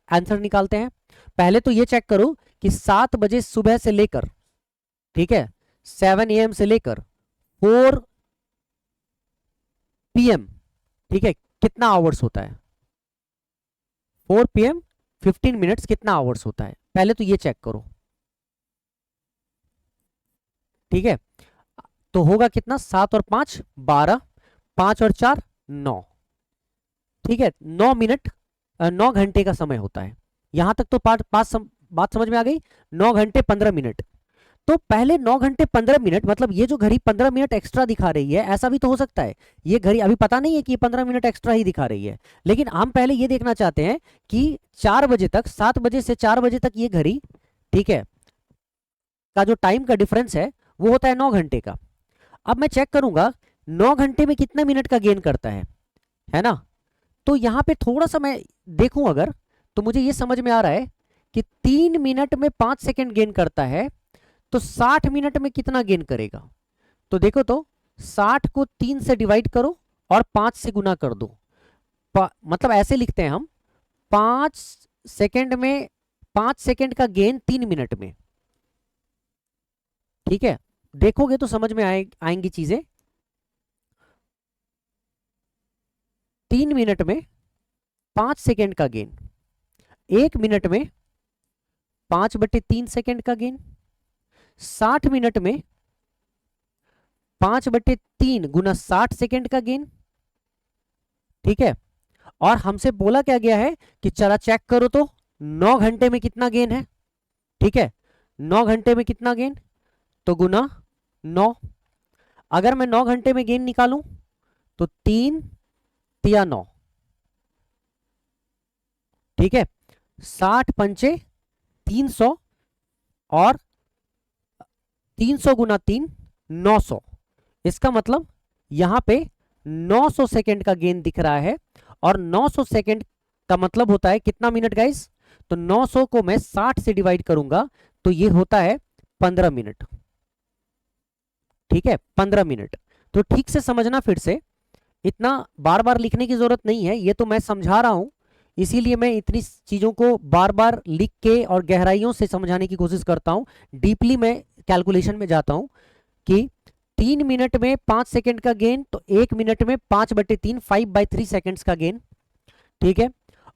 आंसर निकालते हैं। पहले तो ये चेक करो कि 7 बजे सुबह से लेकर, ठीक है, 7 AM से लेकर 4 PM, ठीक है, कितना आवर्स होता है, 4 PM 15 मिनट्स कितना आवर्स होता है, पहले तो ये चेक करो। ठीक है, तो होगा कितना, 7 और 5 12, 5 और 4 9। ठीक है, 9 मिनट 9 घंटे का समय होता है। यहां तक तो बात समझ में आ गई। 9 घंटे 15 मिनट, तो पहले 9 घंटे 15 मिनट, मतलब ये जो घड़ी 15 मिनट एक्स्ट्रा दिखा रही है, ऐसा भी तो हो सकता है ये घड़ी अभी पता नहीं है कि 15 मिनट एक्स्ट्रा ही दिखा रही है, लेकिन हम पहले ये देखना चाहते हैं कि 4 बजे तक, 7 बजे से 4 बजे तक ये घड़ी, ठीक है, का जो टाइम का डिफरेंस है वो होता है 9 घंटे का। अब मैं चेक करूंगा 9 घंटे में कितना मिनट का गेन करता है ना। तो यहां पे थोड़ा सा मैं देखूं अगर, तो मुझे ये समझ में आ रहा है कि 3 मिनट में 5 सेकेंड गेन करता है, तो 60 मिनट में कितना गेन करेगा। तो देखो, तो 60 को 3 से डिवाइड करो और 5 से गुना कर दो, मतलब ऐसे लिखते हैं हम, 5 सेकेंड में 5 सेकेंड का गेन 3 मिनट में। ठीक है, देखोगे तो समझ में आएंगी चीजें। 3 मिनट में 5 सेकेंड का गेन, 1 मिनट में 5/3 सेकेंड का गेन, 60 मिनट में 5/3 गुना 60 सेकेंड का गेन। ठीक है, और हमसे बोला क्या गया है कि चला चेक करो तो 9 घंटे में कितना गेन है। ठीक है, 9 घंटे में कितना गेन, तो गुना 9। अगर मैं 9 घंटे में गेन निकालूं तो 3 तिया 9, ठीक है, 60 पंचे 300 और 300 गुना 3 900। इसका मतलब यहां पे 900 सेकंड का गेन दिख रहा है, और 900 सेकंड का मतलब होता है कितना मिनट गाइस? तो 900 को मैं 60 से डिवाइड करूंगा तो ये होता है 15 मिनट। ठीक है, 15 मिनट। तो ठीक से समझना, फिर से इतना बार बार लिखने की जरूरत नहीं है, ये तो मैं समझा रहा हूं, इसीलिए मैं इतनी चीजों को बार बार लिख के और गहराइयों से समझाने की कोशिश करता हूं। डीपली मैं कैलकुलेशन में जाता हूं कि 3 मिनट में 5 सेकंड का गेन, तो 1 मिनट में 5/3 5/3 सेकंड्स का गेन। ठीक है,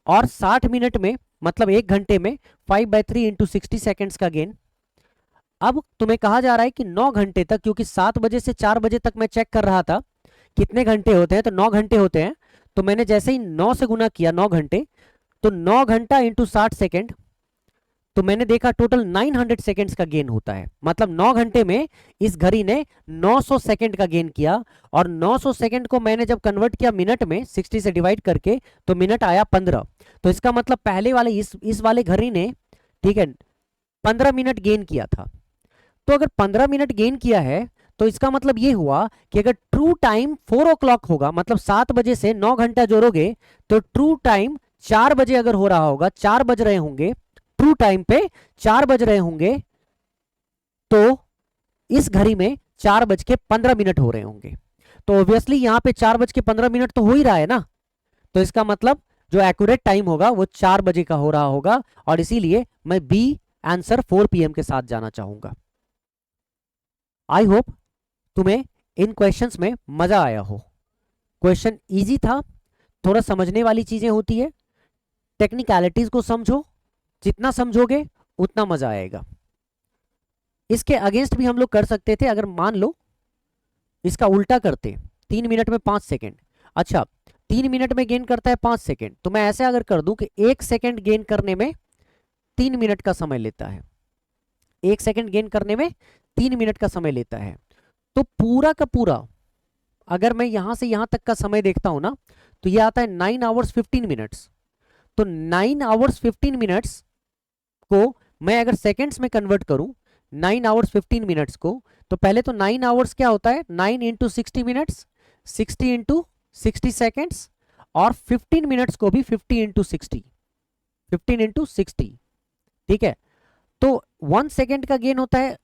और 60 मिनट में मतलब 1 घंटे में 5/3 इंटू 60 सेकंड्स का गेन। अब तुम्हें कहा जा रहा है कि 9 घंटे तक, क्योंकि 7 बजे से 4 बजे तक मैं चेक कर रहा था कितने घंटे होते हैं, तो 9 घंटे होते हैं। तो मैंने जैसे ही 9 से गुना किया 9 घंटे, तो 9 घंटा इंटू 60 सेकेंड, तो मैंने देखा टोटल 900 सेकेंड्स का गेन होता है। मतलब 9 घंटे में इस घड़ी ने 900 सेकेंड का गेन किया, और 900 सेकेंड को मैंने जब कन्वर्ट किया मिनट में 60 से डिवाइड करके, तो मिनट आया 15। तो इसका मतलब पहले वाले इस वाले घड़ी ने, ठीक है, 15 मिनट गेन किया था। तो अगर 15 मिनट गेन किया है तो इसका मतलब ये हुआ कि अगर ट्रू टाइम 4 o'clock होगा, मतलब 7 बजे से 9 घंटा जोड़ोगे, तो ट्रू टाइम 4 बजे अगर हो रहा होगा, 4 बज रहे होंगे, ट्रू टाइम पे 4 बज रहे होंगे, तो इस घड़ी में 4:15 हो रहे होंगे। तो ऑब्वियसली यहां पे 4:15 तो हो ही रहा है ना, तो इसका मतलब जो एक्यूरेट टाइम होगा वो 4 बजे का हो रहा होगा, और इसीलिए मैं बी आंसर 4 PM के साथ जाना चाहूंगा। आई होप तुम्हें इन क्वेश्चंस में मजा आया हो। क्वेश्चन इजी था, थोड़ा समझने वाली चीजें होती है, टेक्निकलिटीज को समझो, जितना समझोगे उतना मजा आएगा। इसके अगेंस्ट भी हम लोग कर सकते थे, अगर मान लो इसका उल्टा करते, 3 मिनट में 5 सेकेंड। अच्छा, 3 मिनट में गेन करता है 5 सेकेंड, तो मैं ऐसे अगर कर दूं कि 1 सेकेंड गेन करने में 3 मिनट का समय लेता है, 1 सेकेंड गेन करने में 3 मिनट का समय लेता है, तो पूरा का पूरा अगर मैं यहां से यहां तक का समय देखता हूं ना, तो ये आता है 9 hours 15 minutes। तो 9 hours 15 minutes को मैं अगर सेकेंड्स में कन्वर्ट करूं, 9 hours 15 minutes को, तो पहले तो 9 hours क्या होता है, 9 इंटू 60 मिनट्स, 60 इंटू 60 सेकेंड्स, और 15 मिनट्स को भी 50 इंटू 60, 15 इंटू 60। ठीक है, तो 1 सेकेंड का गेन होता है,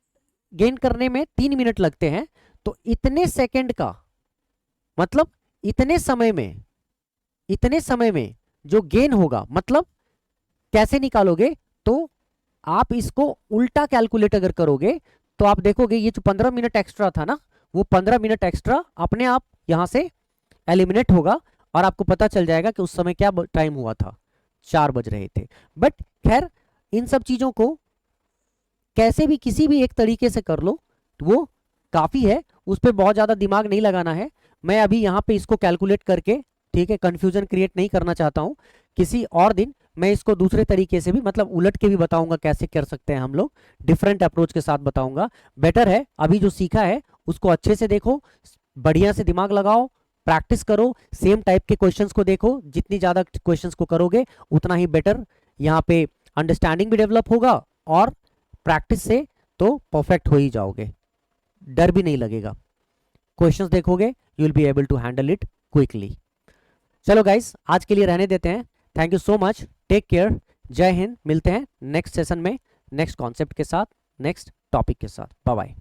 गेन करने में 3 मिनट लगते हैं, तो इतने सेकेंड का मतलब इतने समय में जो गेन होगा, मतलब कैसे निकालोगे, तो आप इसको उल्टा कैलकुलेट अगर करोगे, तो आप देखोगे ये जो 15 मिनट एक्स्ट्रा था ना, वो 15 मिनट एक्स्ट्रा अपने आप यहां से एलिमिनेट होगा, और आपको पता चल जाएगा कि उस समय क्या टाइम हुआ था, 4 बज रहे थे। बट खैर, इन सब चीजों को कैसे भी किसी भी एक तरीके से कर लो तो वो काफी है, उस पर बहुत ज्यादा दिमाग नहीं लगाना है। मैं अभी यहाँ पे इसको कैलकुलेट करके, ठीक है, कंफ्यूजन क्रिएट नहीं करना चाहता हूँ। किसी और दिन मैं इसको दूसरे तरीके से भी, मतलब उलट के भी बताऊंगा कैसे कर सकते हैं हम लोग, डिफरेंट अप्रोच के साथ बताऊंगा। बेटर है अभी जो सीखा है उसको अच्छे से देखो, बढ़िया से दिमाग लगाओ, प्रैक्टिस करो, सेम टाइप के क्वेश्चंस को देखो, जितनी ज्यादा क्वेश्चंस को करोगे उतना ही बेटर यहाँ पे अंडरस्टैंडिंग भी डेवलप होगा, और प्रैक्टिस से तो परफेक्ट हो ही जाओगे, डर भी नहीं लगेगा। क्वेश्चंस देखोगे you will be able to handle it quickly. चलो गाइस, आज के लिए रहने देते हैं। Thank you so much, take care, Jai Hind. मिलते हैं नेक्स्ट सेशन में, नेक्स्ट कॉन्सेप्ट के साथ, नेक्स्ट टॉपिक के साथ। Bye bye.